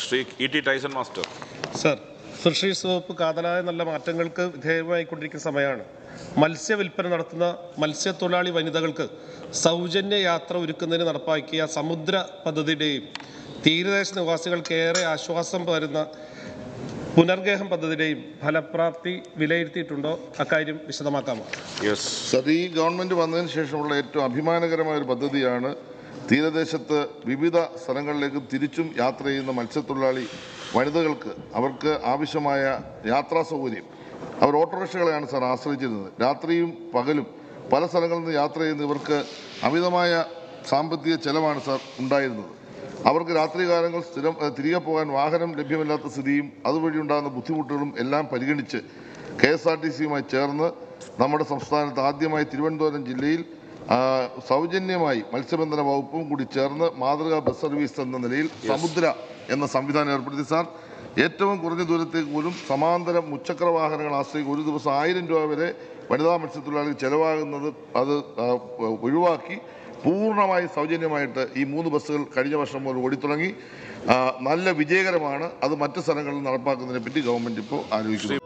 Shri E T. Tyson master. Sir, fisheries വകുപ്പ് കാതലായ നല്ല മാറ്റങ്ങൾക്ക് വിധേയമായിക്കൊണ്ടിരിക്കുന്ന സമയമാണ്. മത്സ്യവില്പന നടത്തുന്ന മത്സ്യത്തൊഴിലാളി വനിതകൾക്ക് സൗജന്യ യാത്ര ഒരുക്കുന്നതിന് നടപ്പാക്കിയ സമുദ്ര പദ്ധതിയുടെയും തീരദേശ നിവാസികൾക്ക് ഏറെ ആശ്വാസം പകരുന്ന പുനർഗേഹം പദ്ധതിയുടെയും ഫലപ്രാപ്തി വിലയിരുത്തിയിട്ടുണ്ടോ? അക്കാര്യം വിശദമാക്കാമോ? സർ, ഈ ഗവൺമെൻറ് വന്നതിന് ശേഷമുള്ള ഏറ്റവും അഭിമാനകരമായ ഒരു പദ്ധതിയാണ് തീരദേശത്ത് വിവിധ സ്ഥലങ്ങളിലേക്ക് തിരിച്ചും യാത്ര ചെയ്യുന്ന മത്സ്യത്തൊഴിലാളി വനിതകൾക്ക് അവർക്ക് ആവശ്യമായ യാത്രാ സൗകര്യം. അവർ ഓട്ടോറിക്ഷകളെയാണ് സാർ ആശ്രയിച്ചിരുന്നത്. രാത്രിയും പകലും പല സ്ഥലങ്ങളിൽ നിന്ന് യാത്ര ചെയ്യുന്ന ഇവർക്ക് അമിതമായ സാമ്പത്തിക ചെലവാണ് സാർ ഉണ്ടായിരുന്നത്. അവർക്ക് രാത്രികാലങ്ങൾ തിരികെ പോകാൻ വാഹനം ലഭ്യമല്ലാത്ത സ്ഥിതിയും അതുവഴി ഉണ്ടാകുന്ന ബുദ്ധിമുട്ടുകളും എല്ലാം പരിഗണിച്ച് KSRTCയുമായി ചേർന്ന് നമ്മുടെ സംസ്ഥാനത്ത് ആദ്യമായി തിരുവനന്തപുരം ജില്ലയിൽ സൗജന്യമായി മത്സ്യബന്ധന വകുപ്പും കൂടി ചേർന്ന് മാതൃകാ ബസ് സർവീസ് എന്ന നിലയിൽ സമുദ്ര എന്ന സംവിധാനം ഏർപ്പെടുത്തി. സാർ, ഏറ്റവും കുറഞ്ഞ ദൂരത്തേക്ക് പോലും സമാന്തരം മുച്ചക്ര വാഹനങ്ങൾ ആശ്രയിക്കും ഒരു ദിവസം 1000 രൂപ വരെ വനിതാ മത്സ്യത്തൊഴിലാളികൾ ചെലവാകുന്നത് അത് ഒഴിവാക്കി പൂർണ്ണമായി സൗജന്യമായിട്ട് ഈ 3 ബസ്സുകൾ കഴിഞ്ഞ വർഷം മുതൽ ഓടിത്തുടങ്ങി. നല്ല വിജയകരമാണ്. അത് മറ്റ് സ്ഥലങ്ങളിൽ നടപ്പാക്കുന്നതിനെ പറ്റി ഗവൺമെൻറ് ഇപ്പോൾ ആലോചിക്കുന്നു.